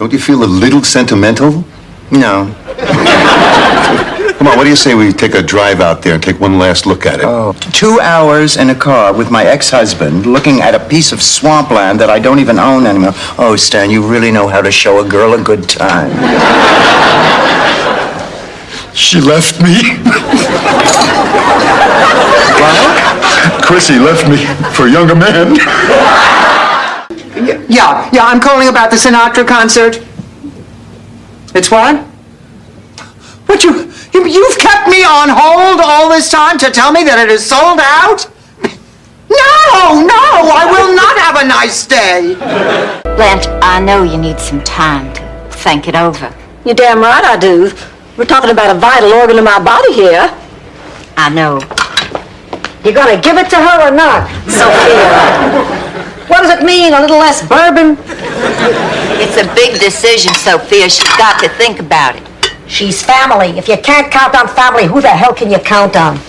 Don't you feel a little sentimental? No. Come on, what do you say we take a drive out there and take one last look at it? Oh, 2 hours in a car with my ex-husband looking at a piece of swampland that I don't even own anymore. Oh, Stan, you really know how to show a girl a good time. She left me. What? Chrissy left me for a younger man. Yeah, I'm calling about the Sinatra concert. It's what? What, you've kept me on hold all this time to tell me that it is sold out? No, I will not have a nice day. Blanche, I know you need some time to think it over. You're damn right I do. We're talking about a vital organ in my body here. I know. You gonna give it to her or not, Sophia? What does it mean, a little less bourbon? It's a big decision, Sophia. She's got to think about it. She's family. If you can't count on family, who the hell can you count on?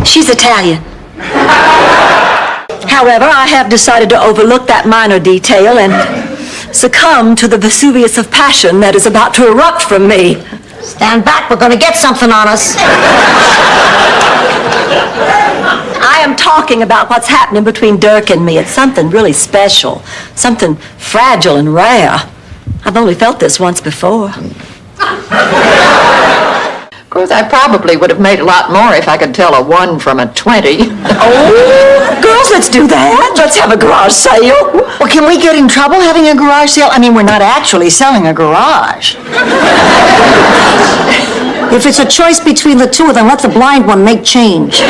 She's Italian. However, I have decided to overlook that minor detail and succumb to the Vesuvius of passion that is about to erupt from me. Stand back, we're gonna get something on us. I am talking about what's happening between Dirk and me. It's something really special, something fragile and rare. I've only felt this once before. Of course, I probably would have made a lot more if I could tell a 1 from a 20. Oh, girls, let's do that. Let's have a garage sale. Well, can we get in trouble having a garage sale? I mean, we're not actually selling a garage. If it's a choice between the two of them, let the blind one make change.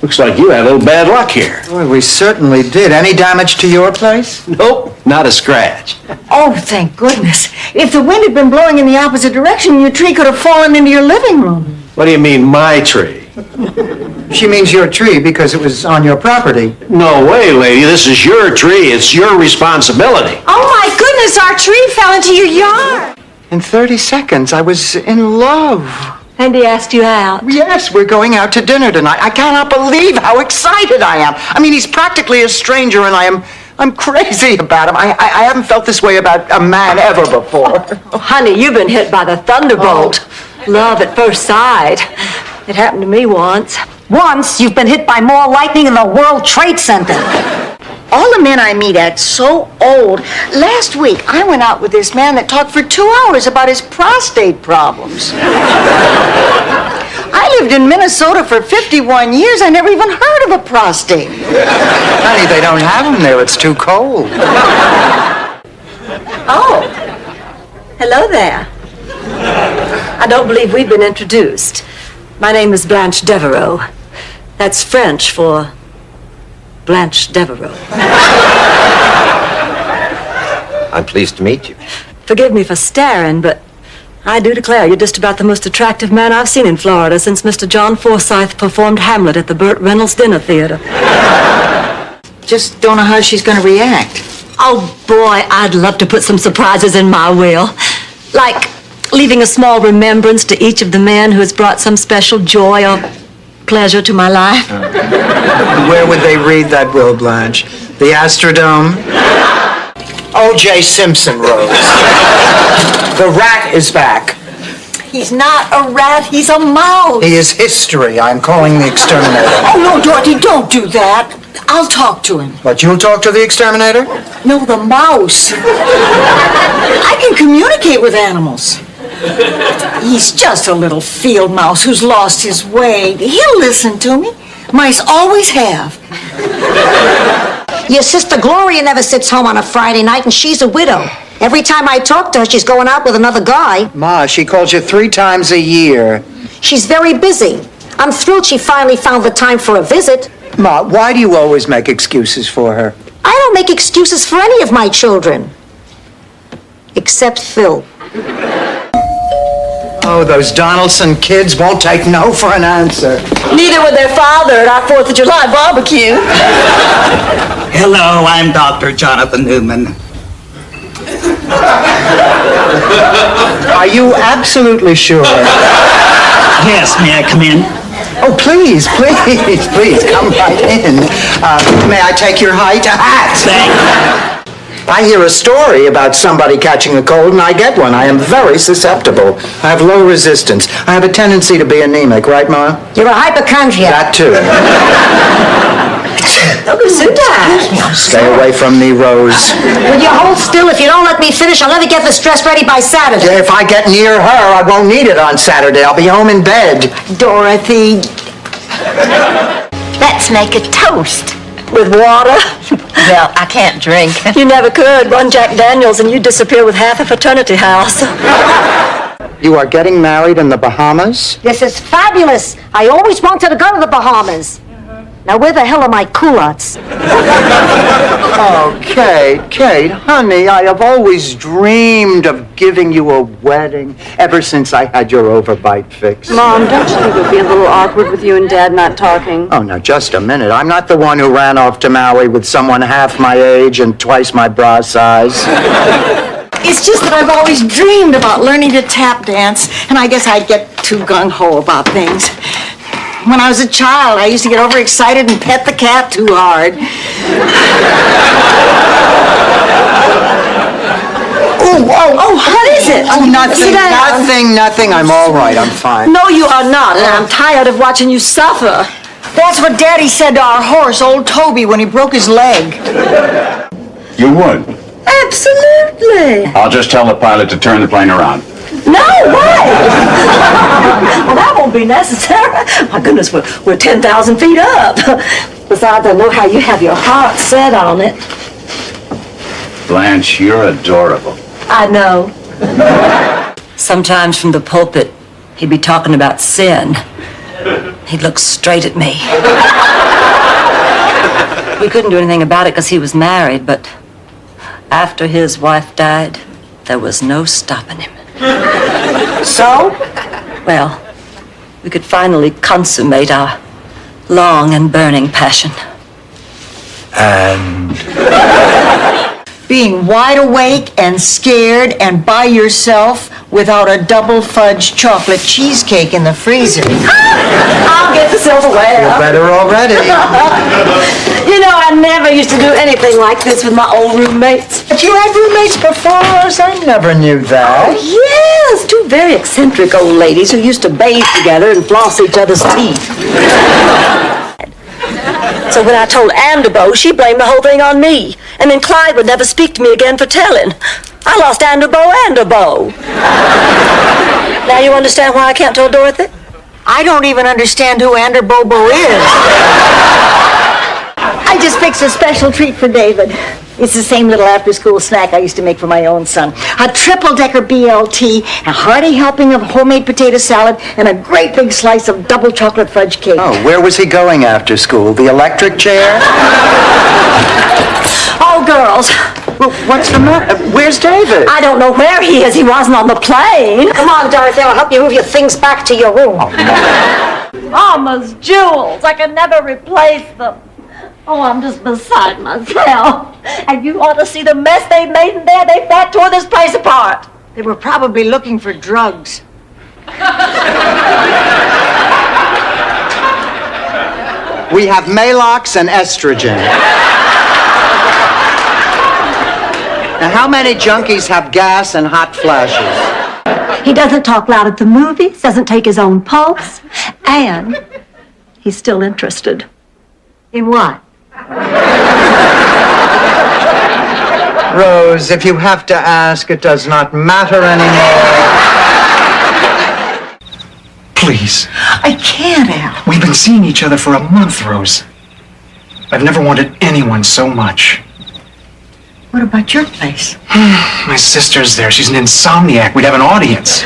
Looks like you had a little bad luck here. Boy, we certainly did. Any damage to your place? Nope, not a scratch. Oh, thank goodness. If the wind had been blowing in the opposite direction, your tree could have fallen into your living room. What do you mean, my tree? She means your tree because it was on your property. No way, lady. This is your tree. It's your responsibility. Oh, my goodness, our tree fell into your yard. In 30 seconds, I was in love. And he asked you out. Yes, we're going out to dinner tonight. I cannot believe how excited I am. I mean, he's practically a stranger, and I'm crazy about him. I haven't felt this way about a man ever before. Oh, honey, you've been hit by the thunderbolt. Oh. Love at first sight. It happened to me once. Once? You've been hit by more lightning than the World Trade Center. All the men I meet at so old. Last week, I went out with this man that talked for 2 hours about his prostate problems. I lived in Minnesota for 51 years. I never even heard of a prostate. Honey, they don't have them there. It's too cold. Oh, hello there. I don't believe we've been introduced. My name is Blanche Devereaux. That's French for Blanche Devereaux. I'm pleased to meet you. Forgive me for staring, but I do declare you're just about the most attractive man I've seen in Florida since Mr. John Forsythe performed Hamlet at the Burt Reynolds Dinner Theater. Just don't know how she's going to react. Oh, boy, I'd love to put some surprises in my will. Like leaving a small remembrance to each of the men who has brought some special joy or pleasure to my life. Where would they read that will, Blanche? The Astrodome? O.J. Simpson rose. The rat is back. He's not a rat, he's a mouse. He is history. I'm calling the exterminator. Oh, no, Dorothy, don't do that. I'll talk to him. But you'll talk to the exterminator? No, the mouse. I can communicate with animals. He's just a little field mouse who's lost his way. He'll listen to me. Mice always have. Your sister Gloria never sits home on a Friday night, and she's a widow. Every time I talk to her, she's going out with another guy. Ma, she calls you 3 times a year. She's very busy. I'm thrilled she finally found the time for a visit. Ma, why do you always make excuses for her? I don't make excuses for any of my children. Except Phil. Oh, those Donaldson kids won't take no for an answer. Neither would their father at our 4th of July barbecue. Hello, I'm Dr. Jonathan Newman. Are you absolutely sure? Yes, may I come in? Oh, please, come right in. May I take your height? I hear a story about somebody catching a cold, and I get one. I am very susceptible. I have low resistance. I have a tendency to be anemic, right, Ma? You're a hypochondriac. That too. Stay away from me, Rose. Will you hold still? If you don't let me finish, I'll never get this dress ready by Saturday. If I get near her, I won't need it on Saturday. I'll be home in bed. Dorothy. Let's make a toast. With water? Well, I can't drink. You never could. One Jack Daniels and you'd disappear with half a fraternity house. You are getting married in the Bahamas? This is fabulous. I always wanted to go to the Bahamas. Now, where the hell are my culottes? Oh, Kate, honey, I have always dreamed of giving you a wedding ever since I had your overbite fix. Mom, don't you think it would be a little awkward with you and Dad not talking? Oh, now, just a minute. I'm not the one who ran off to Maui with someone half my age and twice my bra size. It's just that I've always dreamed about learning to tap dance, and I guess I'd get too gung-ho about things. When I was a child, I used to get overexcited and pet the cat too hard. Oh, what is it? Oh, nothing. I'm all right. I'm fine. No, you are not, and I'm tired of watching you suffer. That's what Daddy said to our horse, old Toby, when he broke his leg. You would. Absolutely. I'll just tell the pilot to turn the plane around. No way! Well, that won't be necessary. My goodness, we're 10,000 feet up. Besides, I know how you have your heart set on it. Blanche, you're adorable. I know. Sometimes from the pulpit, he'd be talking about sin. He'd look straight at me. We couldn't do anything about it because he was married, but after his wife died, there was no stopping him. So? Well, we could finally consummate our long and burning passion. And Being wide awake and scared and by yourself without a double fudge chocolate cheesecake in the freezer. I'll get the silverware. you're better already. You know, I never used to do anything like this with my old roommates. But you had roommates before us? I never knew that. Yes, two very eccentric old ladies who used to bathe together and floss each other's teeth. So when I told Anderbo, she blamed the whole thing on me. And then Clyde would never speak to me again for telling. I lost Anderbo. Now you understand why I can't tell Dorothy? I don't even understand who Anderbobo is. I just fixed a special treat for David. It's the same little after-school snack I used to make for my own son. A triple-decker BLT, a hearty helping of homemade potato salad, and a great big slice of double chocolate fudge cake. Oh, where was he going after school? The electric chair? Oh, girls, Well, what's the matter? Where's David? I don't know where he is. He wasn't on the plane. Come on, Dorothy, I'll help you move your things back to your room. Mama's jewels. I can never replace them. Oh, I'm just beside myself. And you ought to see the mess they made in there. They fat tore this place apart. They were probably looking for drugs. We have Malox and estrogen. Now, how many junkies have gas and hot flashes? He doesn't talk loud at the movies, doesn't take his own pulse, and he's still interested. In what? Rose, if you have to ask, it does not matter anymore. Please. I can't, Al. We've been seeing each other for a month, Rose. I've never wanted anyone so much. What about your place? My sister's there. She's an insomniac. We'd have an audience.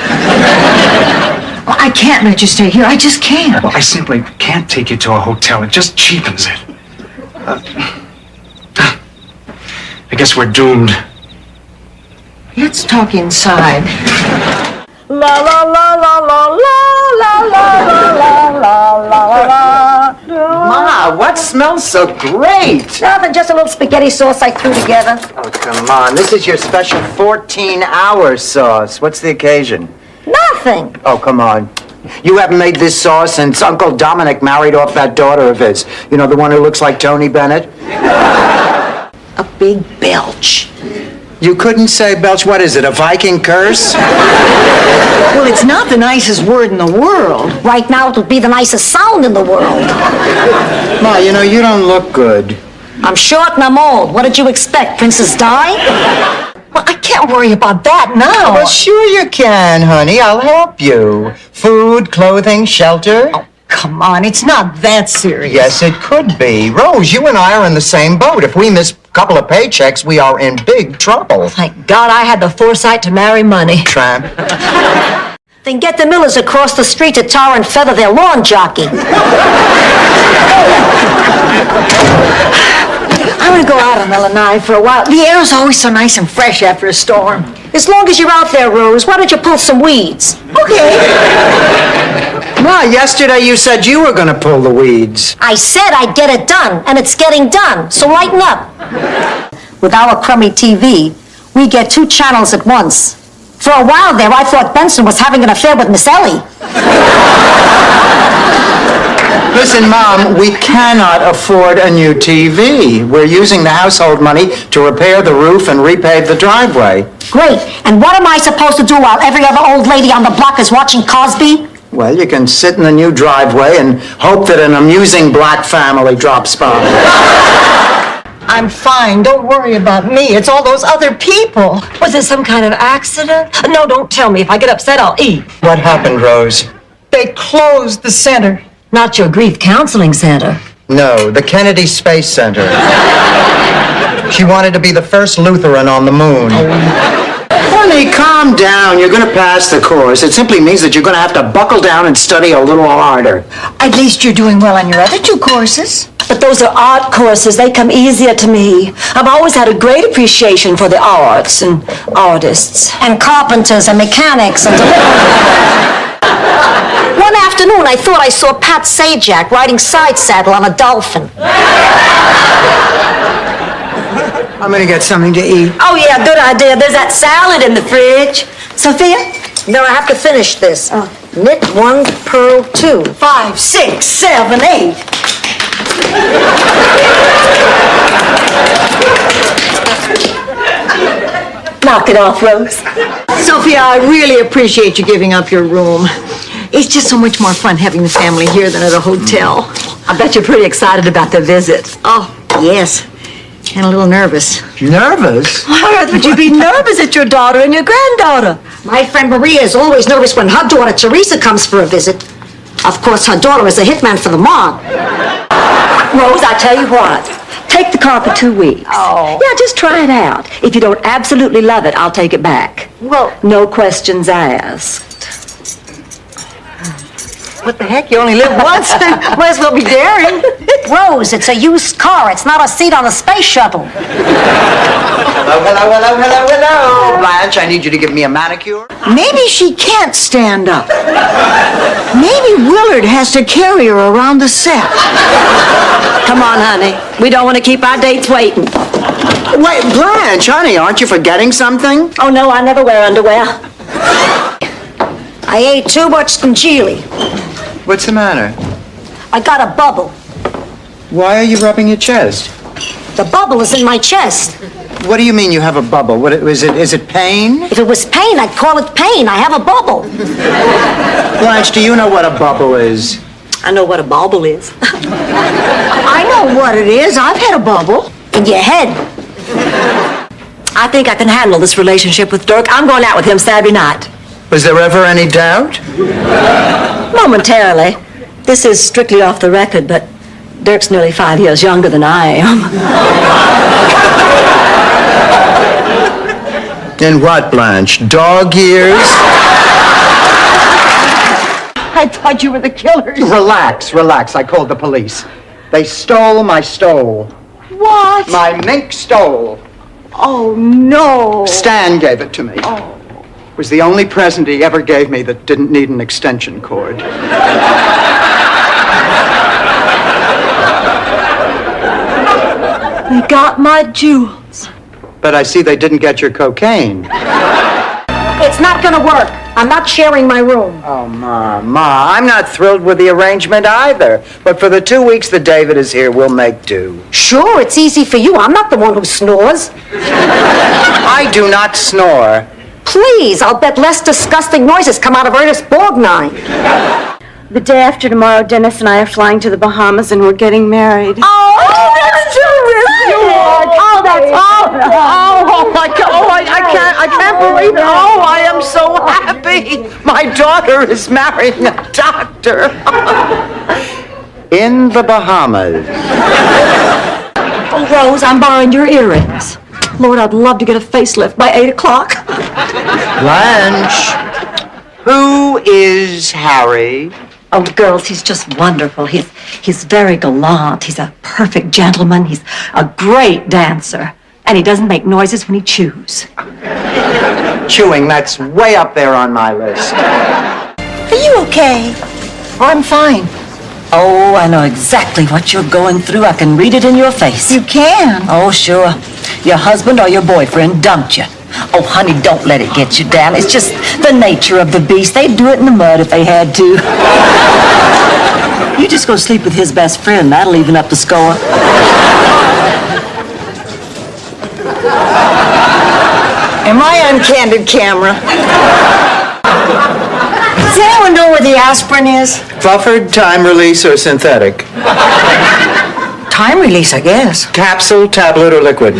Well, I can't let you stay here. I just can't. Well, I simply can't take you to a hotel. It just cheapens it. I guess we're doomed. Let's talk inside. La la la la la la la la la la la. Ma, what smells so great? Nothing, just a little spaghetti sauce I threw together. Oh, come on. This is your special 14-hour sauce. What's the occasion? Nothing. Oh, come on. You haven't made this sauce since Uncle Dominic married off that daughter of his. You know, the one who looks like Tony Bennett? A big belch. You couldn't say belch. What is it, a Viking curse? Well, it's not the nicest word in the world. Right now, it would be the nicest sound in the world. Ma, you know, you don't look good. I'm short and I'm old. What did you expect, Princess Di? Well, I can't worry about that now. Well, sure you can, honey. I'll help you. Food, clothing, shelter. Oh, come on, it's not that serious. Yes, it could be. Rose, you and I are in the same boat. If we miss a couple of paychecks, we are in big trouble. Thank God I had the foresight to marry money. Tramp. Then get the Millers across the street to tar and feather their lawn jockey. I'm gonna go out on the lanai for a while. The air's always so nice and fresh after a storm. As long as you're out there, Rose, why don't you pull some weeds? Okay. Ma, yesterday you said you were going to pull the weeds. I said I'd get it done, and it's getting done, so lighten up. With our crummy TV, we get 2 channels at once. For a while there, I thought Benson was having an affair with Miss Ellie. Listen, Mom, we cannot afford a new TV. We're using the household money to repair the roof and repave the driveway. Great, and what am I supposed to do while every other old lady on the block is watching Cosby? Well, you can sit in the new driveway and hope that an amusing black family drops by. I'm fine. Don't worry about me. It's all those other people. Was it some kind of accident? No, don't tell me. If I get upset, I'll eat. What happened, Rose? They closed the center. Not your grief counseling center. No, the Kennedy Space Center. She wanted to be the first Lutheran on the moon. Honey, calm down. You're going to pass the course. It simply means that you're going to have to buckle down and study a little harder. At least you're doing well on your other 2 courses. But those are art courses. They come easier to me. I've always had a great appreciation for the arts and artists. And carpenters and mechanics and One afternoon, I thought I saw Pat Sajak riding side saddle on a dolphin. I'm going to get something to eat. Oh, yeah, good idea. There's that salad in the fridge. Sophia? No, I have to finish this. Knit 1, purl 2. 5, 6, 7, 8. Knock it off, Rose. Sophia, I really appreciate you giving up your room. It's just so much more fun having the family here than at a hotel. I bet you're pretty excited about the visit. Oh, yes. And a little nervous. Nervous? Why on earth would you be nervous at your daughter and your granddaughter? My friend Maria is always nervous when her daughter Teresa comes for a visit. Of course, her daughter is a hitman for the mob. Rose, I tell you what. Take the car for 2 weeks. Oh. Yeah, just try it out. If you don't absolutely love it, I'll take it back. Well, No questions asked. What the heck? You only live once. Might as well be daring. Rose, it's a used car. It's not a seat on a space shuttle. Hello. Blanche, I need you to give me a manicure. Maybe she can't stand up. Maybe Willard has to carry her around the set. Come on, honey. We don't want to keep our dates waiting. Wait, Blanche, honey, aren't you forgetting something? Oh, no, I never wear underwear. I ate too much congealy. What's the matter? I got a bubble. Why are you rubbing your chest? The bubble is in my chest. What do you mean you have a bubble? What is it pain? If it was pain, I'd call it pain. I have a bubble. Blanche, do you know what a bubble is? I know what a bauble is. I know what it is. I've had a bubble. In your head. I think I can handle this relationship with Dirk. I'm going out with him Saturday night. Was there ever any doubt? Momentarily. This is strictly off the record, but Dirk's nearly 5 years younger than I am. In what, Blanche? Dog years? I thought you were the killers. Relax. I called the police. They stole my stole. What? My mink stole. Oh, no. Stan gave it to me. Oh. It was the only present he ever gave me that didn't need an extension cord. They got my jewels. But I see they didn't get your cocaine. It's not gonna work. I'm not sharing my room. Oh, Ma, I'm not thrilled with the arrangement either. But for the 2 weeks that David is here, we'll make do. Sure, it's easy for you. I'm not the one who snores. I do not snore. Please, I'll bet less disgusting noises come out of Ernest Borgnine. The day after tomorrow, Dennis and I are flying to the Bahamas and we're getting married. Oh, that's terrific! Oh, that's Oh my God! Oh, I can't believe it! Oh, I am so happy! My daughter is marrying a doctor in the Bahamas. Oh, Rose, I'm borrowing your earrings. Lord, I'd love to get a facelift by 8 o'clock. Blanche, who is Harry? Oh, girls, he's just wonderful. He's very gallant. He's a perfect gentleman. He's a great dancer. And he doesn't make noises when he chews. Chewing, that's way up there on my list. Are you okay? I'm fine. Oh, I know exactly what you're going through. I can read it in your face. You can. Oh, sure. Your husband or your boyfriend dumped you. Oh, honey, don't let it get you down. It's just the nature of the beast. They'd do it in the mud if they had to. You just go sleep with his best friend. That'll even up the score. Am I on candid camera? Does anyone know where the aspirin is? Buffered, time release, or synthetic? Time release, I guess. Capsule, tablet, or liquid?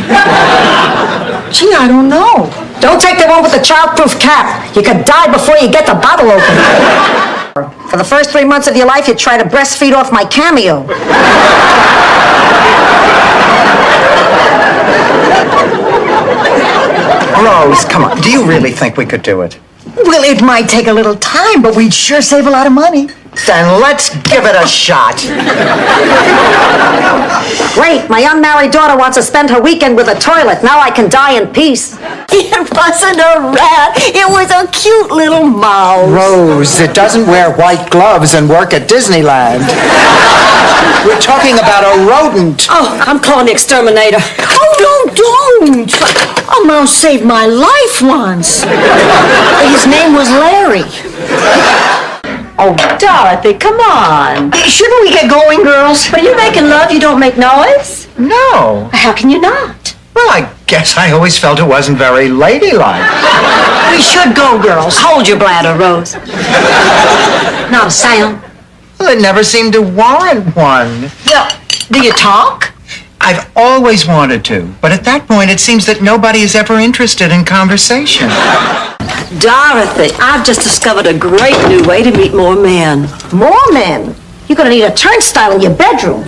Gee, I don't know. Don't take the one with the childproof cap. You could die before you get the bottle open. For the first 3 months of your life, you try to breastfeed off my cameo. Rose, come on. Do you really think we could do it? Well, it might take a little time, but we'd sure save a lot of money. Then let's give it a shot. Great, my unmarried daughter wants to spend her weekend with a toilet. Now I can die in peace. It wasn't a rat. It was a cute little mouse. Rose, it doesn't wear white gloves and work at Disneyland. We're talking about a rodent. Oh, I'm calling the exterminator. Oh, don't. A mouse saved my life once. His name was Larry. Oh, Dorothy, come on. Shouldn't we get going, girls? When you're making love, you don't make noise? No. How can you not? Well, I guess I always felt it wasn't very ladylike. We should go, girls. Hold your bladder, Rose. Not a sound. Well, it never seemed to warrant one. Yeah. Do you talk? I've always wanted to, but at that point it seems that nobody is ever interested in conversation. Dorothy, I've just discovered a great new way to meet more men. More men? You're gonna need a turnstile in your bedroom.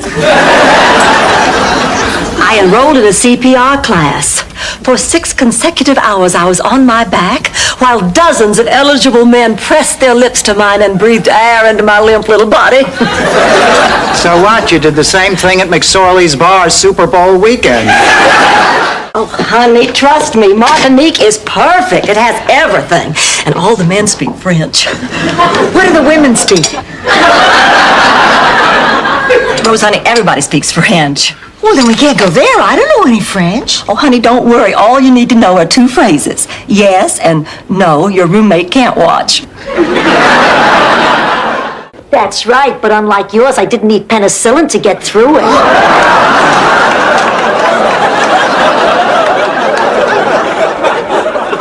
I enrolled in a CPR class. For 6 consecutive hours, I was on my back while dozens of eligible men pressed their lips to mine and breathed air into my limp little body. So what? You did the same thing at McSorley's Bar Super Bowl weekend. Oh, honey, trust me, Martinique is perfect. It has everything. And all the men speak French. What do the women speak? Rose, honey, everybody speaks French. Well, then we can't go there. I don't know any French. Oh, honey, don't worry. All you need to know are 2 phrases. Yes and no, your roommate can't watch. That's right, but unlike yours, I didn't need penicillin to get through it.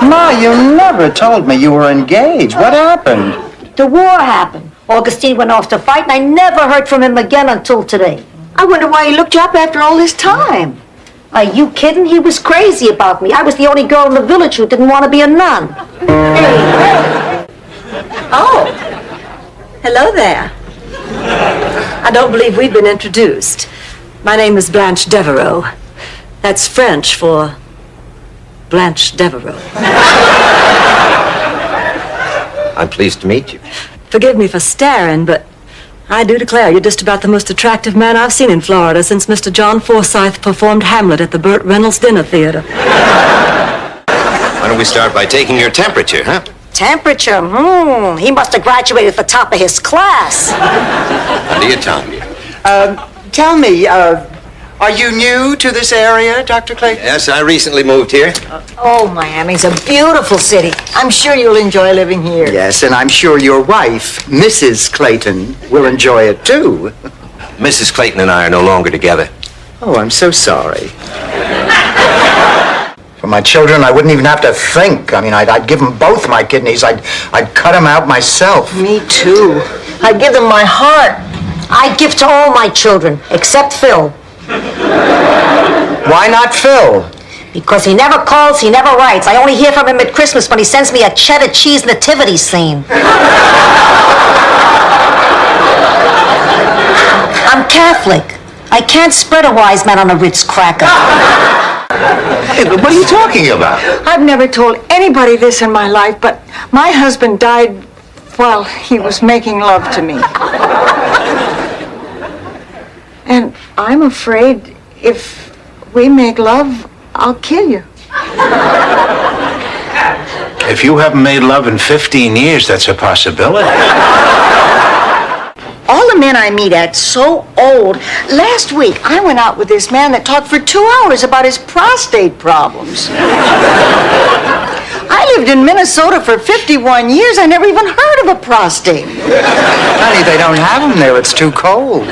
Ma, you never told me you were engaged. What happened? The war happened. Augustine went off to fight, and I never heard from him again until today. I wonder why he looked you up after all this time. Are you kidding? He was crazy about me. I was the only girl in the village who didn't want to be a nun. Oh, hello there. I don't believe we've been introduced. My name is Blanche Devereaux. That's French for Blanche Devereaux. I'm pleased to meet you. Forgive me for staring, but I do declare you're just about the most attractive man I've seen in Florida since Mr. John Forsythe performed Hamlet at the Burt Reynolds Dinner Theater. Why don't we start by taking your temperature, huh? Temperature? He must have graduated at the top of his class. Under your tongue. Tell me, Are you new to this area, Dr. Clayton? Yes, I recently moved here. Oh, Miami's a beautiful city. I'm sure you'll enjoy living here. Yes, and I'm sure your wife, Mrs. Clayton, will enjoy it too. Mrs. Clayton and I are no longer together. Oh, I'm so sorry. For my children, I wouldn't even have to think. I mean, I'd give them both my kidneys. I'd cut them out myself. Me too. I'd give them my heart. I give to all my children, except Phil. Why not Phil? Because he never calls, he never writes. I only hear from him at Christmas when he sends me a cheddar cheese nativity scene. I'm Catholic. I can't spread a wise man on a Ritz cracker. Hey, but what are you talking about? I've never told anybody this in my life, but my husband died while he was making love to me. And I'm afraid if we make love, I'll kill you. If you haven't made love in 15 years, that's a possibility. All the men I meet at so old. Last week, I went out with this man that talked for 2 hours about his prostate problems. I lived in Minnesota for 51 years. I never even heard of a prostate. Honey, they don't have them there. It's too cold.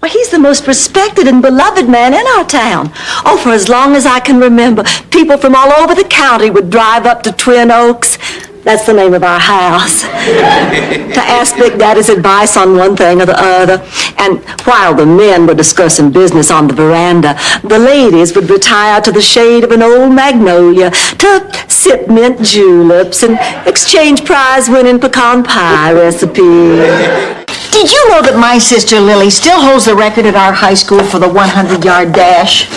Well, he's the most respected and beloved man in our town. Oh, for as long as I can remember, people from all over the county would drive up to Twin Oaks. That's the name of our house. To ask Big Daddy's advice on one thing or the other. And while the men were discussing business on the veranda, the ladies would retire to the shade of an old magnolia to sip mint juleps and exchange prize-winning pecan pie recipes. Did you know that my sister Lily still holds the record at our high school for the 100-yard dash?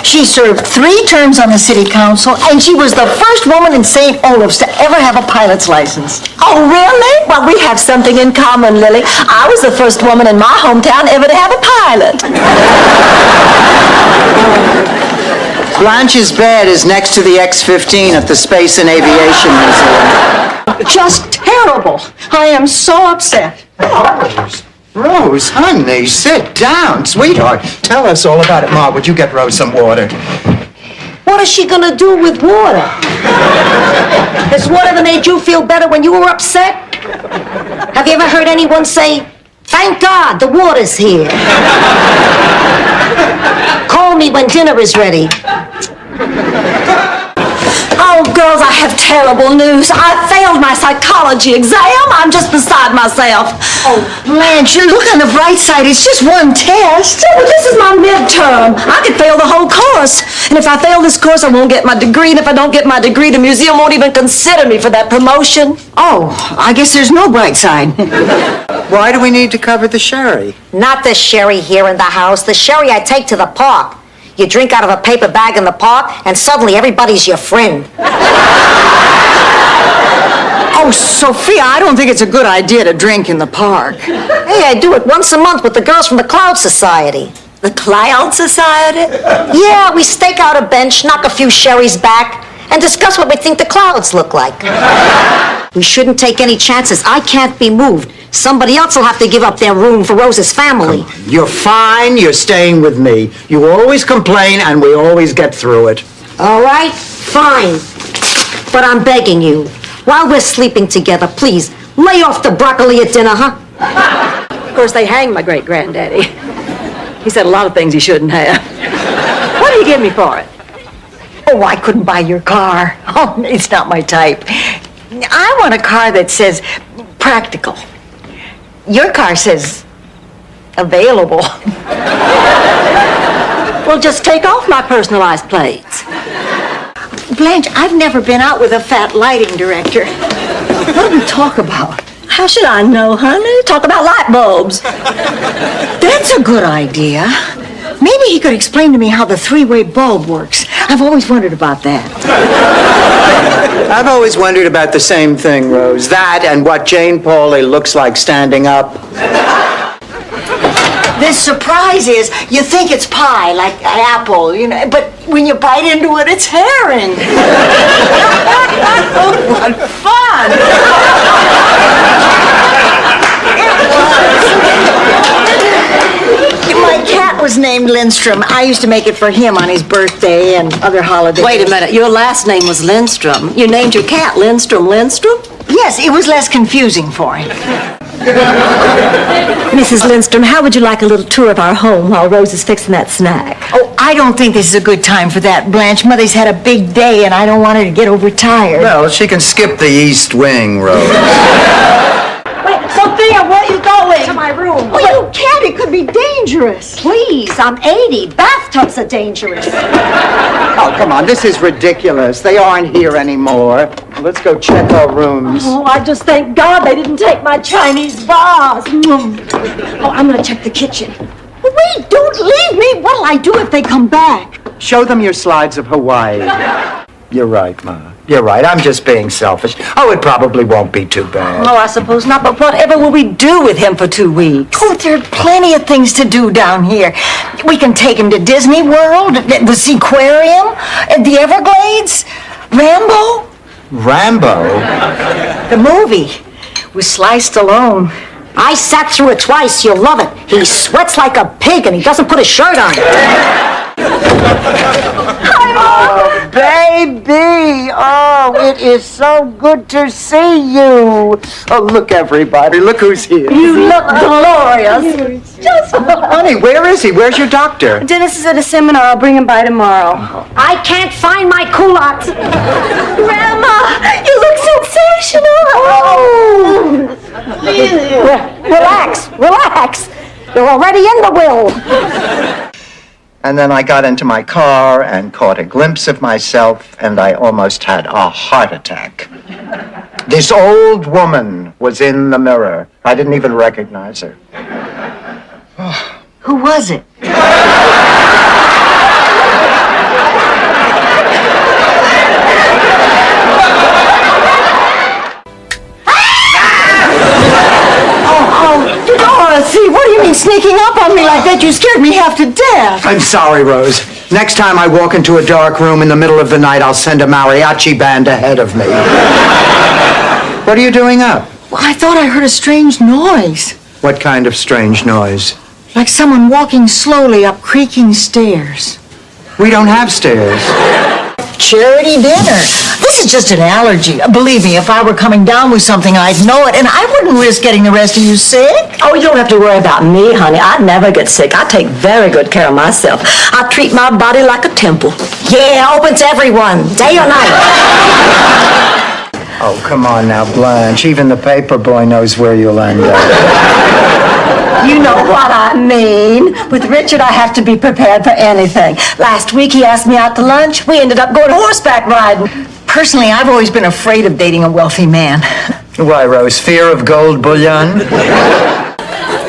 She served 3 terms on the city council, and she was the first woman in St. Olaf's to ever have a pilot's license. Oh, really? Well, we have something in common, Lily. I was the first woman in my hometown ever to have a pilot. Blanche's bed is next to the X-15 at the Space and Aviation Museum. Just terrible. I am so upset. Rose, honey, sit down. Sweetheart, tell us all about it. Ma, would you get Rose some water? What is she gonna do with water? Has water ever made you feel better when you were upset? Have you ever heard anyone say, "Thank God the water's here"? Call me when dinner is ready. Oh, girls, I have terrible news. I failed my psychology exam. I'm just beside myself. Oh, Blanche, you look on the bright side. It's just one test. Yeah, but this is my midterm. I could fail the whole course. And if I fail this course, I won't get my degree. And if I don't get my degree, the museum won't even consider me for that promotion. Oh, I guess there's no bright side. Why do we need to cover the sherry? Not the sherry here in the house. The sherry I take to the park. You drink out of a paper bag in the park, and suddenly everybody's your friend. Oh, Sophia, I don't think it's a good idea to drink in the park. Hey, I do it once a month with the girls from the Cloud Society. The Cloud Society? Yeah, we stake out a bench, knock a few sherries back, and discuss what we think the clouds look like. We shouldn't take any chances. I can't be moved. Somebody else will have to give up their room for Rose's family. You're fine. You're staying with me. You always complain, and we always get through it. All right, fine. But I'm begging you, while we're sleeping together, please, lay off the broccoli at dinner, huh? Of course, they hanged my great-granddaddy. He said a lot of things he shouldn't have. What do you give me for it? Oh, I couldn't buy your car. Oh, it's not my type. I want a car that says practical. Your car says available. Well, just take off my personalized plates. Blanche, I've never been out with a fat lighting director. What do we talk about? How should I know, honey? Talk about light bulbs. That's a good idea. Maybe he could explain to me how the 3-way bulb works. I've always wondered about that. I've always wondered about the same thing, Rose. That and what Jane Pauley looks like standing up. The surprise is you think it's pie, like an apple, you know, but when you bite into it, it's herring. What fun! It was. My cat was named Lindstrom. I used to make it for him on his birthday and other holidays. Wait a minute, your last name was Lindstrom. You named your cat Lindstrom? Yes, it was less confusing for him. Mrs. Lindstrom, how would you like a little tour of our home while Rose is fixing that snack? Oh, I don't think this is a good time for that, Blanche. Mother's had a big day, and I don't want her to get overtired. Well, she can skip the East Wing, Rose. Wait, Sophia, where are you going? To my room. Oh, you can't. It could be dangerous. Please, I'm 80. Bathtubs are dangerous. Oh, come on, this is ridiculous. They aren't here anymore. Let's go check our rooms. Oh, I just thank God they didn't take my Chinese vase. Oh, I'm gonna check the kitchen. Wait, don't leave me. What'll I do if they come back? Show them your slides of Hawaii. You're right, Ma. You're right. I'm just being selfish. Oh, it probably won't be too bad. Oh, I suppose not, but whatever will we do with him for 2 weeks? Oh, there are plenty of things to do down here. We can take him to Disney World, the Seaquarium, the Everglades, Rambo. Rambo? The movie with Sly Stallone. I sat through it twice. You'll love it. He sweats like a pig and he doesn't put his shirt on. Oh, baby! Oh, it is so good to see you. Oh, look, everybody. Look who's here. You look glorious. Honey, where is he? Where's your doctor? Dennis is at a seminar. I'll bring him by tomorrow. I can't find my culottes. Grandma, you look sensational. Oh. Relax. You're already in the will. And then I got into my car and caught a glimpse of myself, and I almost had a heart attack. This old woman was in the mirror. I didn't even recognize her. Who was it? Dorothy, what do you mean sneaking up on me like that? You scared me half to death. I'm sorry, Rose. Next time I walk into a dark room in the middle of the night, I'll send a mariachi band ahead of me. What are you doing up? Well, I thought I heard a strange noise. What kind of strange noise? Like someone walking slowly up creaking stairs. We don't have stairs. Charity dinner. This is just an allergy. Believe me, if I were coming down with something, I'd know it, and I wouldn't risk getting the rest of you sick. Oh, you don't have to worry about me, honey. I never get sick. I take very good care of myself. I treat my body like a temple. Yeah, open to everyone, day or night. Oh, come on now, Blanche. Even the paper boy knows where you'll end up. You know what I mean. With Richard, I have to be prepared for anything. Last week, he asked me out to lunch. We ended up going horseback riding. Personally, I've always been afraid of dating a wealthy man. Why, Rose? Fear of gold bullion?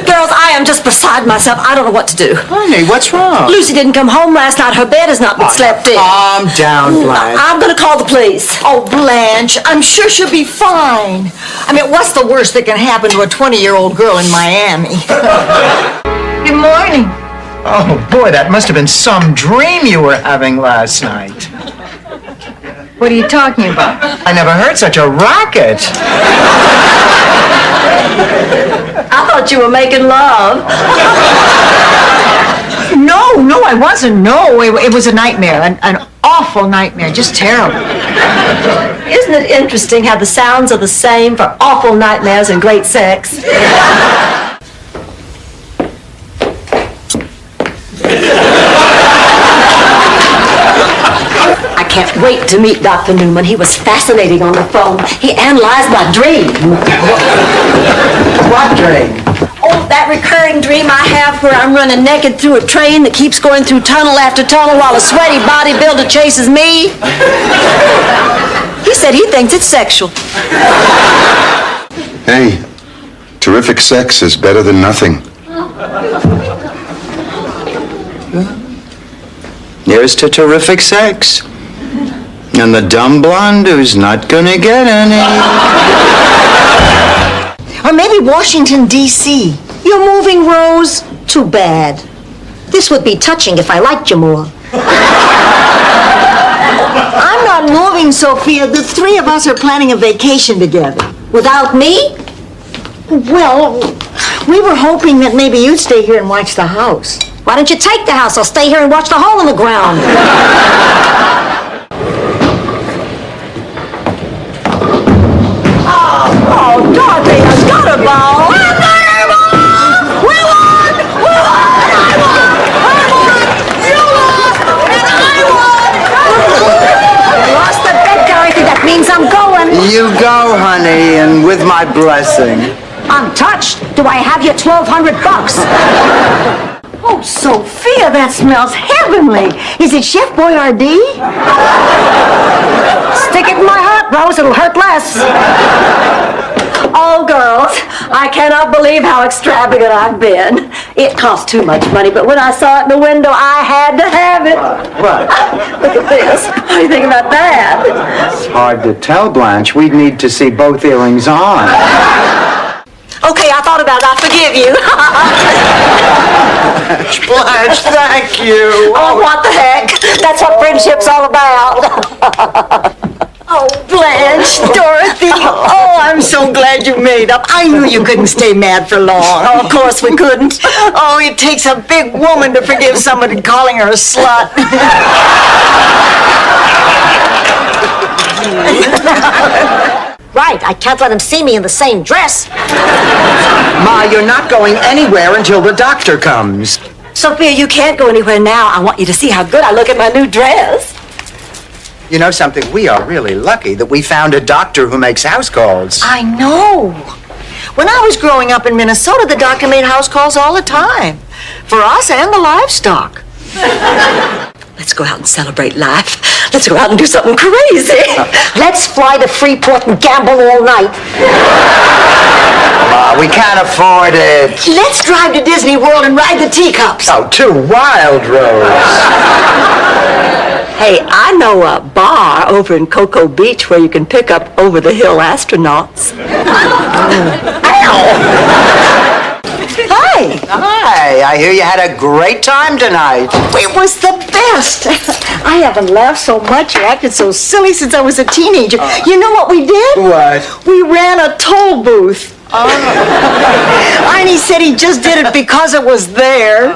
Girls, I am just beside myself. I don't know what to do. Honey, what's wrong? Lucy didn't come home last night. Her bed has not been slept in. Calm down, Blanche. I'm going to call the police. Oh, Blanche, I'm sure she'll be fine. I mean, what's the worst that can happen to a 20-year-old girl in Miami? Good morning. Oh, boy, that must have been some dream you were having last night. What are you talking about? I never heard such a racket. I thought you were making love. No, I wasn't. No, it was a nightmare, an awful nightmare, just terrible. Isn't it interesting how the sounds are the same for awful nightmares and great sex? I can't wait to meet Dr. Newman. He was fascinating on the phone. He analyzed my dream. What dream? Oh, that recurring dream I have where I'm running naked through a train that keeps going through tunnel after tunnel while a sweaty bodybuilder chases me. He said he thinks it's sexual. Hey, terrific sex is better than nothing. Here's to terrific sex. And the dumb blonde who's not gonna get any. Or maybe Washington, D.C. You're moving, Rose? Too bad. This would be touching if I liked you more. I'm not moving, Sophia. The three of us are planning a vacation together. Without me? Well, we were hoping that maybe you'd stay here and watch the house. Why don't you take the house? I'll stay here and watch the hole in the ground. Oh, Dorothy, I've got a ball. I've got a ball. We won. We won. I won. You lost. And I won. I lost the bet, Dorothy. That means I'm going. You go, honey, and with my blessing. I'm touched. Do I have your $1,200? Oh, Sophia, that smells heavenly. Is it Chef Boyardee? Stick it in my heart, Rose. It'll hurt less. Oh, girls, I cannot believe how extravagant I've been. It cost too much money, but when I saw it in the window, I had to have it. What? Look at this. What do you think about that? It's hard to tell, Blanche. We'd need to see both earrings on. Okay, I thought about it. I forgive you. Blanche, thank you. Oh, what the heck? That's what friendship's all about. Oh, Blanche, Dorothy. Oh, I'm so glad you made up. I knew you couldn't stay mad for long. Oh, of course we couldn't. Oh, it takes a big woman to forgive somebody calling her a slut. Right, I can't let him see me in the same dress. Ma, you're not going anywhere until the doctor comes. Sophia, you can't go anywhere now. I want you to see how good I look in my new dress. You know something? We are really lucky that we found a doctor who makes house calls. I know. When I was growing up in Minnesota, the doctor made house calls all the time. For us and the livestock. Let's go out and celebrate life. Let's go out and do something crazy. Let's fly to Freeport and gamble all night. Ma, we can't afford it. Let's drive to Disney World and ride the teacups. Oh, too wild, Rose. Hey, I know a bar over in Cocoa Beach where you can pick up over-the-hill astronauts. Hi. Hi, I hear you had a great time tonight. It was the best. I haven't laughed so much or acted so silly since I was a teenager. You know what we did? What? We ran a toll booth. Arnie said he just did it because it was there.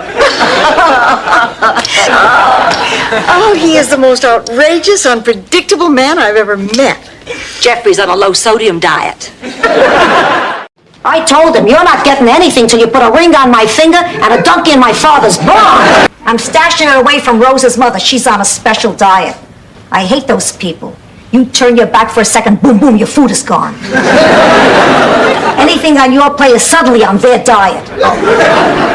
Oh, he is the most outrageous, unpredictable man I've ever met. Jeffrey's on a low-sodium diet. I told him, you're not getting anything till you put a ring on my finger and a donkey in my father's barn. I'm stashing it away from Rose's mother. She's on a special diet. I hate those people. You turn your back for a second, boom, boom, your food is gone. Anything on your plate is suddenly on their diet.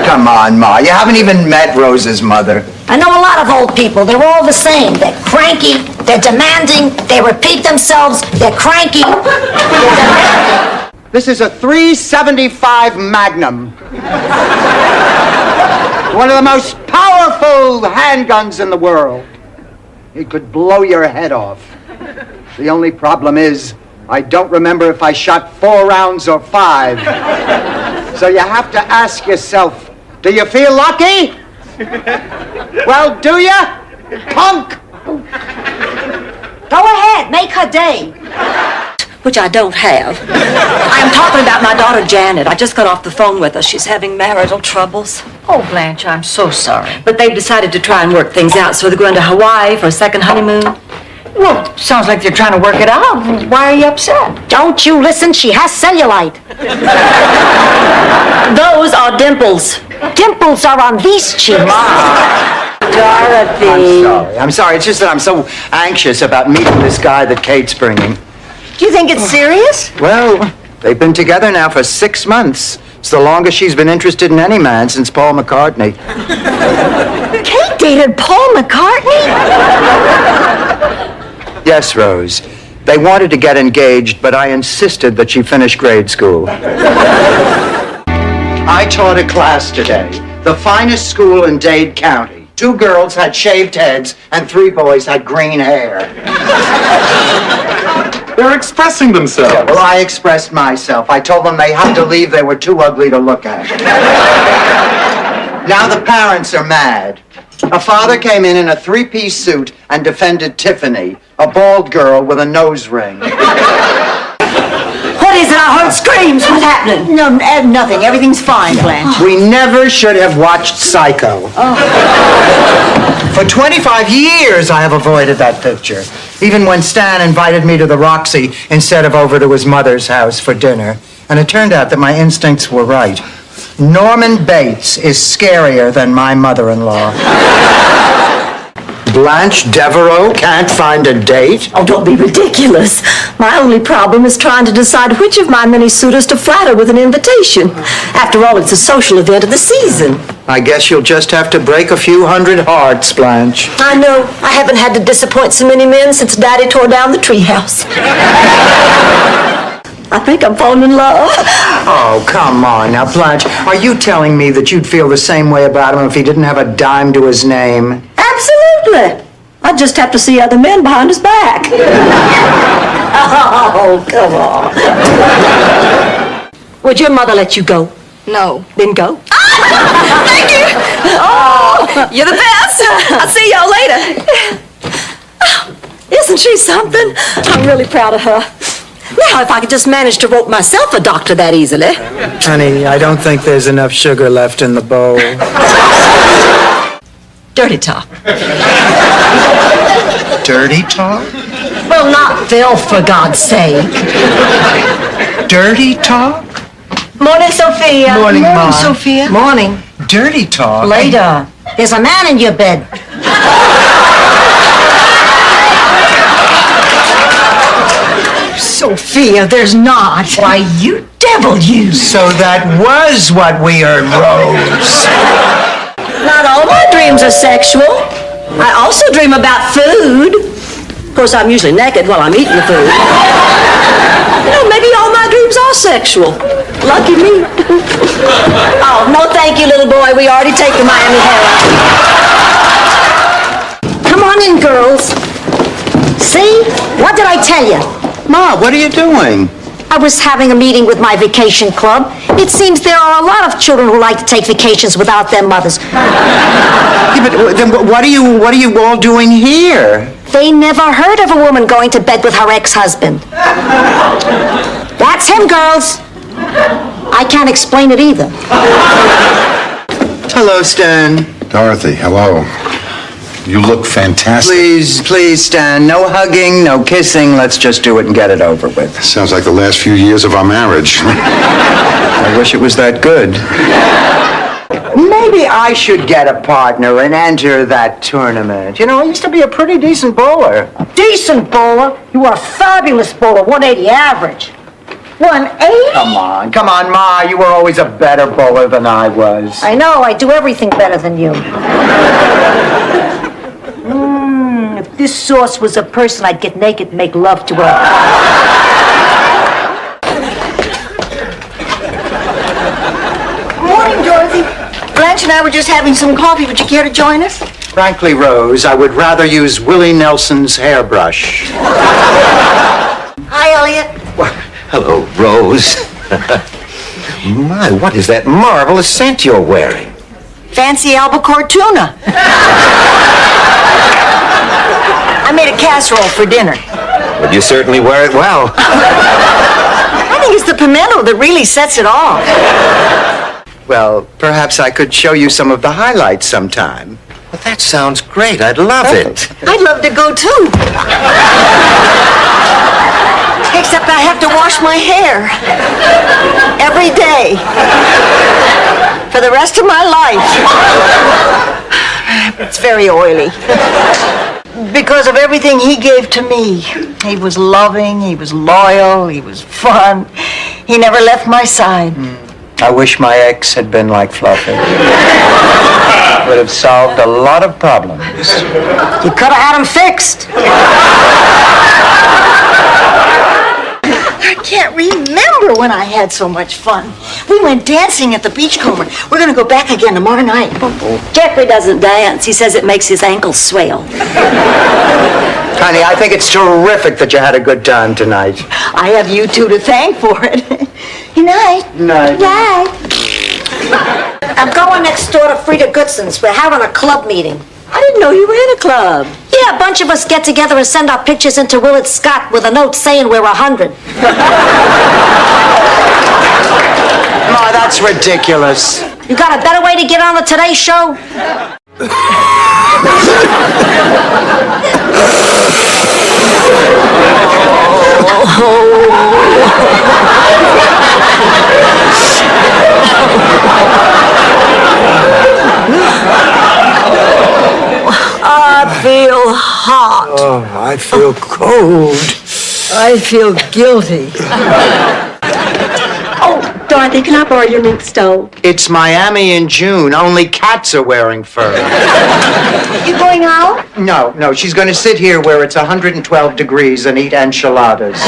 Come on, Ma. You haven't even met Rose's mother. I know a lot of old people. They're all the same. They're cranky, they're demanding, they repeat themselves, they're cranky, they're demanding. This is a .375 Magnum. One of the most powerful handguns in the world. It could blow your head off. The only problem is, I don't remember if I shot 4 rounds or 5. So you have to ask yourself, do you feel lucky? Well, do you? Punk! Go ahead, make her day. Which I don't have. I'm talking about my daughter Janet. I just got off the phone with her. She's having marital troubles. Oh, Blanche, I'm so sorry. But they've decided to try and work things out, so they're going to Hawaii for a second honeymoon. Well, sounds like they're trying to work it out. Why are you upset? Don't you listen, she has cellulite. Those are dimples. Dimples are on these cheeks. Dorothy. I'm sorry. It's just that I'm so anxious about meeting this guy that Kate's bringing. Do you think it's serious? Well, they've been together now for 6 months. It's the longest she's been interested in any man since Paul McCartney. Kate dated Paul McCartney? Yes, Rose. They wanted to get engaged, but I insisted that she finish grade school. I taught a class today, the finest school in Dade County. 2 girls had shaved heads, and 3 boys had green hair. They're expressing themselves. Well, I expressed myself. I told them they had to leave. They were too ugly to look at. Now the parents are mad. A father came in a 3-piece suit and defended Tiffany, a bald girl with a nose ring. What is it? I heard screams. What's happening? No, nothing. Everything's fine, Blanche. We never should have watched Psycho. For 25 years, I have avoided that picture. Even when Stan invited me to the Roxy instead of over to his mother's house for dinner. And it turned out that my instincts were right. Norman Bates is scarier than my mother-in-law. Blanche Devereaux can't find a date? Oh, don't be ridiculous. My only problem is trying to decide which of my many suitors to flatter with an invitation. After all, it's a social event of the season. I guess you'll just have to break a few hundred hearts, Blanche. I know. I haven't had to disappoint so many men since Daddy tore down the treehouse. I think I'm falling in love. Oh, come on. Now, Blanche, are you telling me that you'd feel the same way about him if he didn't have a dime to his name? Absolutely. I just have to see other men behind his back. Oh, come on. Would your mother let you go? No. Then go. Thank you. Oh, you're the best. I'll see y'all later. Isn't she something? I'm really proud of her. Now, if I could just manage to rope myself a doctor that easily. Honey, I don't think there's enough sugar left in the bowl. Dirty talk. Dirty talk? Well, not Phil, for God's sake. Dirty talk? Morning, Sophia. Morning, Ma. Sophia. Morning. Dirty talk? Later. There's a man in your bed. Sophia, there's not. Why, you devil, you. So that was what we heard, Rose. Not all my dreams are sexual. I also dream about food. Of course, I'm usually naked while I'm eating the food. You know, maybe all my dreams are sexual. Lucky me. Oh, no thank you, little boy. We already take the Miami Herald. Come on in, girls. See? What did I tell you? Ma, what are you doing? I was having a meeting with my vacation club. It seems there are a lot of children who like to take vacations without their mothers. Yeah, but then what are you all doing here? They never heard of a woman going to bed with her ex-husband. That's him, girls. I can't explain it either. Hello, Stan. Dorothy, hello. You look fantastic. Please, Stan. No hugging, no kissing. Let's just do it and get it over with. Sounds like the last few years of our marriage. I wish it was that good. Maybe I should get a partner and enter that tournament. You know, I used to be a pretty decent bowler. Decent bowler? You were a fabulous bowler, 180 average. 180? Come on, Ma. You were always a better bowler than I was. I know, I do everything better than you. If this sauce was a person, I'd get naked and make love to her. Morning, Dorothy. Blanche and I were just having some coffee. Would you care to join us? Frankly, Rose, I would rather use Willie Nelson's hairbrush. Hi, Elliot. Well, hello, Rose. My, what is that marvelous scent you're wearing? Fancy albacore tuna. I made a casserole for dinner. Well, you certainly wear it well. I think it's the pimento that really sets it off. Well, perhaps I could show you some of the highlights sometime. Well, that sounds great. I'd love it. I'd love to go too. Except I have to wash my hair every day for the rest of my life. It's very oily. Because of everything he gave to me. He was loving, he was loyal, he was fun. He never left my side. I wish my ex had been like Fluffy. Would have solved a lot of problems. You could have had him fixed. I can't remember when I had so much fun. We went dancing at the Beachcomber. We're going to go back again tomorrow night. Jeffrey doesn't dance. He says it makes his ankles swell. Honey, I think it's terrific that you had a good time tonight. I have you two to thank for it. Good night. Night. I'm going next door to Frida Goodson's. We're having a club meeting. I didn't know you were in a club. Yeah, a bunch of us get together and send our pictures into Willard Scott with a note saying we're 100. Ma, that's ridiculous. You got a better way to get on the Today Show? I feel hot. Oh, I feel cold. I feel guilty. Oh, Dorothy, can I borrow your mink stove? It's Miami in June. Only cats are wearing fur. You going out? No, she's going to sit here where it's 112 degrees and eat enchiladas.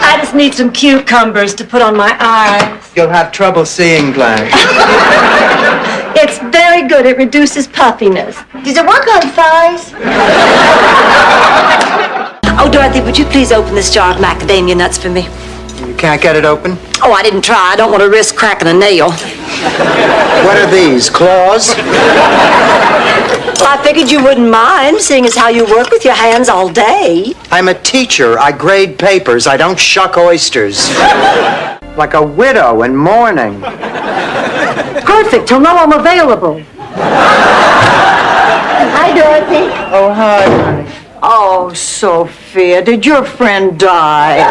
I just need some cucumbers to put on my eyes. You'll have trouble seeing, Blanche. It's very good. It reduces puffiness. Does it work on thighs? Oh, Dorothy, would you please open this jar of macadamia nuts for me? You can't get it open? Oh, I didn't try. I don't want to risk cracking a nail. What are these, claws? Well, I figured you wouldn't mind, seeing as how you work with your hands all day. I'm a teacher. I grade papers. I don't shuck oysters. Like a widow in mourning. Perfect. He'll know I'm available. Hi, Dorothy. Oh, hi, honey. Oh, Sophia, did your friend die?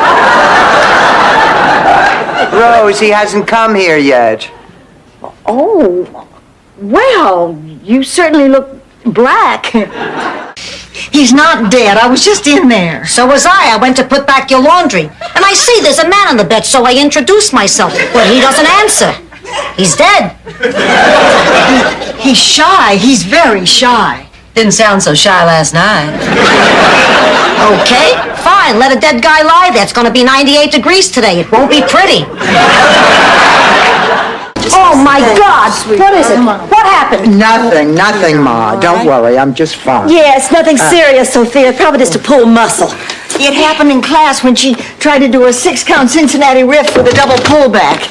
Rose, he hasn't come here yet. Oh, well, you certainly look black. He's not dead. I was just in there. So was I. I went to put back your laundry. And I see there's a man on the bed, so I introduce myself. But he doesn't answer. He's dead. He's shy. He's very shy. Didn't sound so shy last night. Okay, fine. Let a dead guy lie there. It's going to be 98 degrees today. It won't be pretty. Oh, my God. What is it? What happened? Nothing, Ma. Don't worry. I'm just fine. Yeah, it's nothing serious, Sophia. Probably just a pulled muscle. It happened in class when she tried to do a 6-count Cincinnati riff with a double pullback.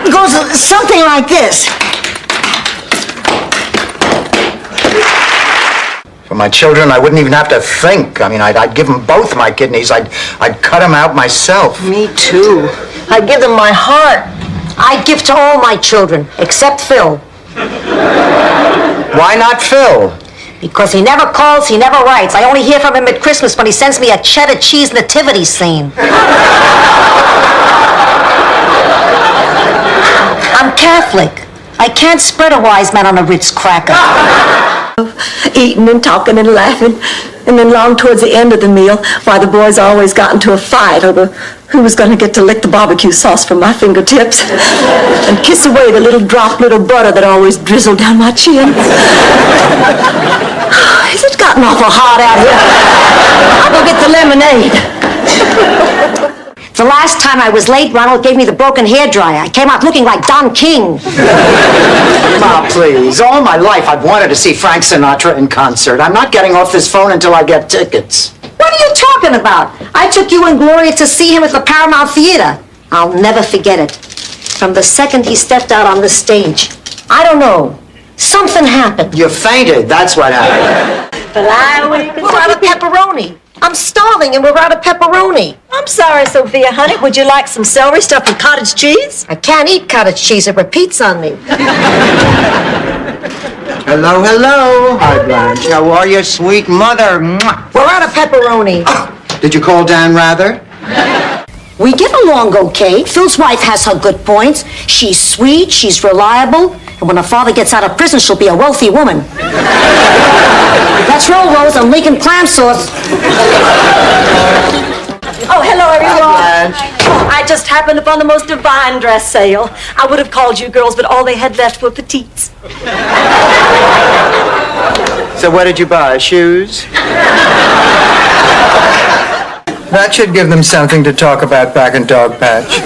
It goes something like this. For my children, I wouldn't even have to think. I mean, I'd give them both my kidneys. I'd cut them out myself. Me too. I'd give them my heart. I give to all my children, except Phil. Why not Phil? Because he never calls, he never writes. I only hear from him at Christmas when he sends me a cheddar cheese nativity scene. I'm Catholic. I can't spread a wise man on a Ritz cracker. Eating and talking and laughing. And then long towards the end of the meal, why the boys always got into a fight over who was going to get to lick the barbecue sauce from my fingertips and kiss away the little droplet of butter that always drizzled down my chin. Has it gotten awful hot out here? I'll go get the lemonade. The last time I was late, Ronald gave me the broken hairdryer. I came out looking like Don King. Ma, please. All my life I've wanted to see Frank Sinatra in concert. I'm not getting off this phone until I get tickets. What are you talking about? I took you and Gloria to see him at the Paramount Theater. I'll never forget it. From the second he stepped out on the stage. I don't know. Something happened. You fainted. That's what happened. We're out of pepperoni. I'm starving and we're out of pepperoni. I'm sorry, Sophia, honey. Would you like some celery stuffed with cottage cheese? I can't eat cottage cheese. It repeats on me. Hello. Hi, Blanche. How are you, sweet mother? Mwah. We're out of pepperoni. Did you call Dan Rather? We get along okay. Phil's wife has her good points. She's sweet, she's reliable, and when her father gets out of prison, she'll be a wealthy woman. Let's roll, Rose. I'm leaking clam sauce. Oh, hello, everyone. Hi, Blanche. Oh, I just happened upon the most divine dress sale. I would have called you girls, but all they had left were petites. So what did you buy? Shoes? That should give them something to talk about back in Dog Patch.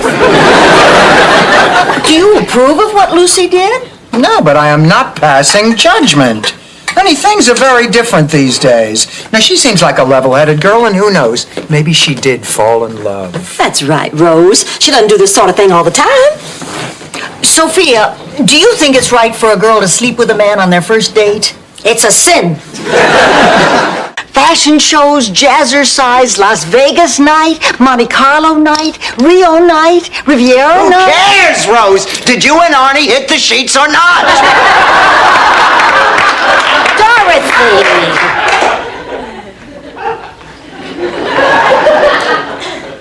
Do you approve of what Lucy did? No, but I am not passing judgment. Honey, things are very different these days. Now, she seems like a level-headed girl, and who knows, maybe she did fall in love. That's right, Rose. She doesn't do this sort of thing all the time. Sophia, do you think it's right for a girl to sleep with a man on their first date? It's a sin. Fashion shows, jazzercise, Las Vegas night, Monte Carlo night, Rio night, Riviera night. Who cares, Rose? Did you and Arnie hit the sheets or not? Dorothy!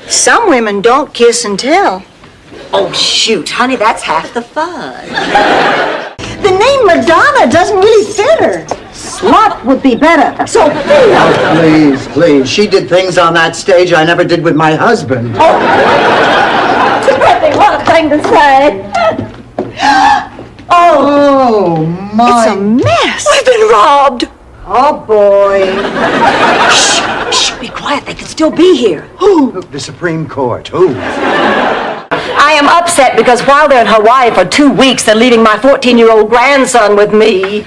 Some women don't kiss and tell. Oh, shoot, honey, that's half the fun. The name Madonna doesn't really fit her. Slut would be better. Sophia! Please, please. She did things on that stage I never did with my husband. Dorothy, what a thing to say. Oh, my. It's a mess. We've been robbed. Oh, boy. Shh, be quiet. They could still be here. Who? The Supreme Court. Who? I am upset because while they're in Hawaii for 2 weeks, they're leaving my 14-year-old grandson with me.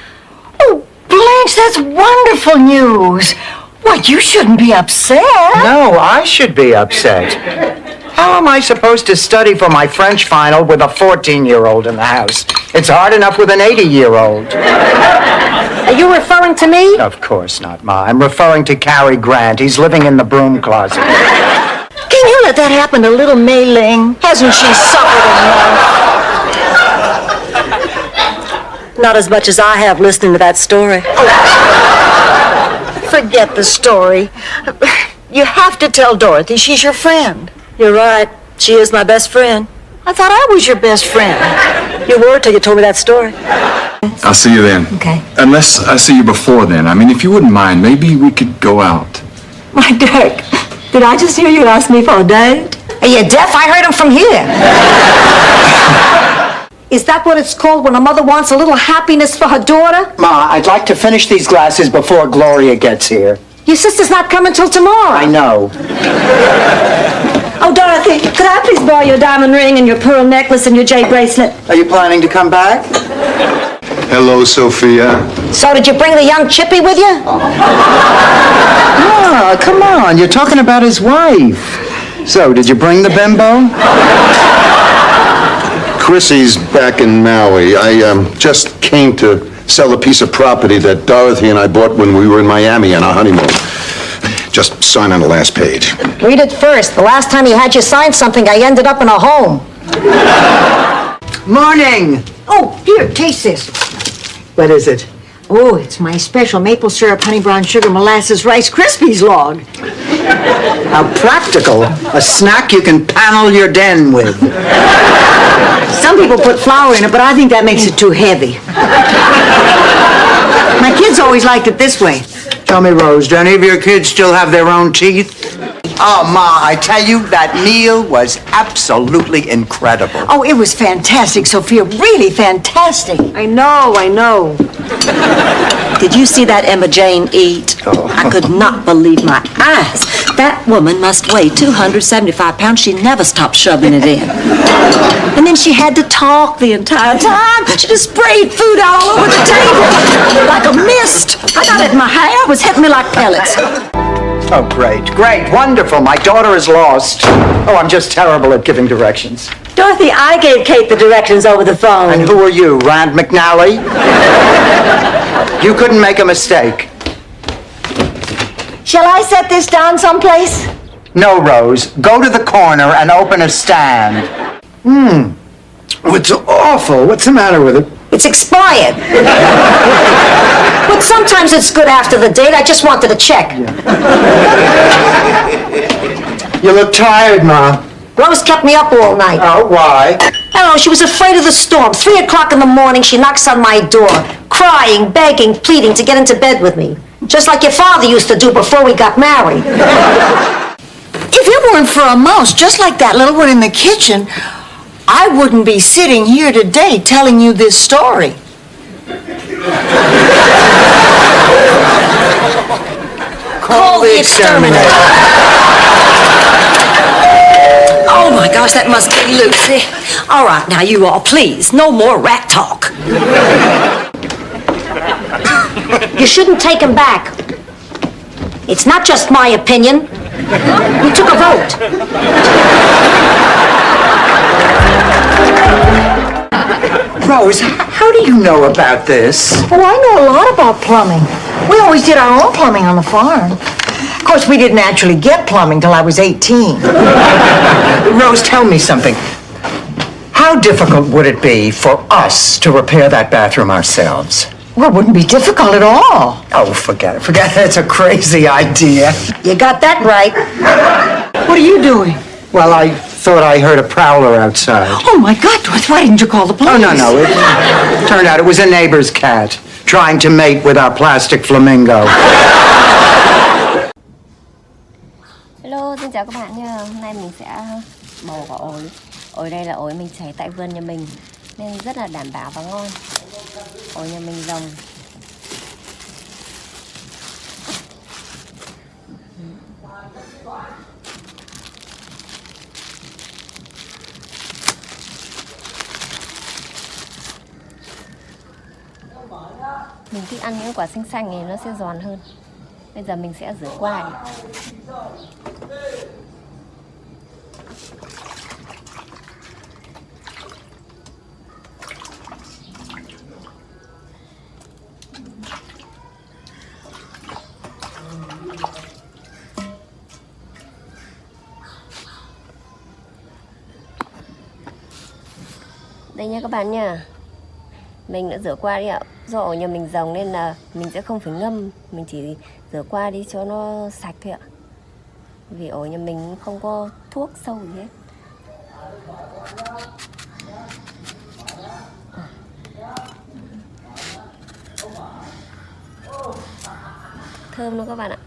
Oh, Blanche, that's wonderful news. Why, you shouldn't be upset. No, I should be upset. How am I supposed to study for my French final with a 14-year-old in the house? It's hard enough with an 80-year-old. Are you referring to me? Of course not, Ma. I'm referring to Cary Grant. He's living in the broom closet. Can you let that happen to little Mei Ling? Hasn't she suffered enough? Not as much as I have listening to that story. Forget the story. You have to tell Dorothy she's your friend. You're right. She is my best friend. I thought I was your best friend. You were till you told me that story. I'll see you then. Okay. Unless I see you before then. I mean, if you wouldn't mind, maybe we could go out. My Dirk, did I just hear you ask me for a date? Are you deaf? I heard him from here. Is that what it's called when a mother wants a little happiness for her daughter? Ma, I'd like to finish these glasses before Gloria gets here. Your sister's not coming till tomorrow. I know. Oh, Dorothy, could I please borrow your diamond ring and your pearl necklace and your jade bracelet? Are you planning to come back? Hello, Sophia. So did you bring the young chippy with you? Ah, come on. You're talking about his wife. So, did you bring the bimbo? Chrissy's back in Maui. I just came to sell a piece of property that Dorothy and I bought when we were in Miami on our honeymoon. Just sign on the last page. Read it first. The last time you had you sign something, I ended up in a home. Morning. Oh, here, taste this. What is it? Oh, it's my special maple syrup, honey brown sugar, molasses, Rice Krispies log. How practical. A snack you can panel your den with. Some people put flour in it, but I think that makes it too heavy. My kids always liked it this way. Tell me, Rose, do any of your kids still have their own teeth? Oh, Ma, I tell you, that meal was absolutely incredible. Oh, it was fantastic, Sophia. Really fantastic. I know. Did you see that Emma Jane eat? Oh. I could not believe my eyes. That woman must weigh 275 pounds. She never stopped shoving it in. And then she had to talk the entire time. She just sprayed food all over the table like a mist. I got it in my hair. It was hitting me like pellets. Oh, great, wonderful. My daughter is lost. Oh, I'm just terrible at giving directions. Dorothy, I gave Kate the directions over the phone. And who are you, Rand McNally? You couldn't make a mistake. Shall I set this down someplace? No, Rose. Go to the corner and open a stand. It's awful. What's the matter with it? It's expired. But sometimes it's good after the date. I just wanted to check. You look tired, Ma. Rose kept me up all night. Oh, why? I don't know, she was afraid of the storm. 3 o'clock in the morning, she knocks on my door, crying, begging, pleading to get into bed with me. Just like your father used to do before we got married. If it weren't for a mouse just like that little one in the kitchen, I wouldn't be sitting here today telling you this story. Call the exterminator. Oh my gosh, that must be Lucy. All right, now you all, please, no more rat talk. You shouldn't take him back. It's not just my opinion. We took a vote. Rose, how do you know about this? Oh, I know a lot about plumbing. We always did our own plumbing on the farm. Of course, we didn't actually get plumbing till I was 18. Rose, tell me something. How difficult would it be for us to repair that bathroom ourselves? Well, it wouldn't be difficult at all. Oh, forget it. Forget it. It's a crazy idea. You got that right. What are you doing? Well, I thought I heard a prowler outside. Oh, my God, Dorothy, why didn't you call the police? Oh, no. It turned out it was a neighbor's cat trying to mate with our plastic flamingo. Hello, xin chào các bạn nha. Hôm nay mình sẽ bầu vào ổi. Ổi đây là ổi mình chảy tại vườn nhà mình nên rất là đảm bảo và ngon. Ổi nhà mình rồng. Mình thích ăn những quả xanh xanh thì nó sẽ giòn hơn. Bây giờ mình sẽ rửa qua đi. Đây nha các bạn nha. Mình đã rửa qua đi ạ. Do ổi nhà mình rồng nên là mình sẽ không phải ngâm. Mình chỉ rửa qua đi cho nó sạch thôi ạ. Vì ổi nhà mình không có thuốc sâu gì hết. Thơm luôn các bạn ạ.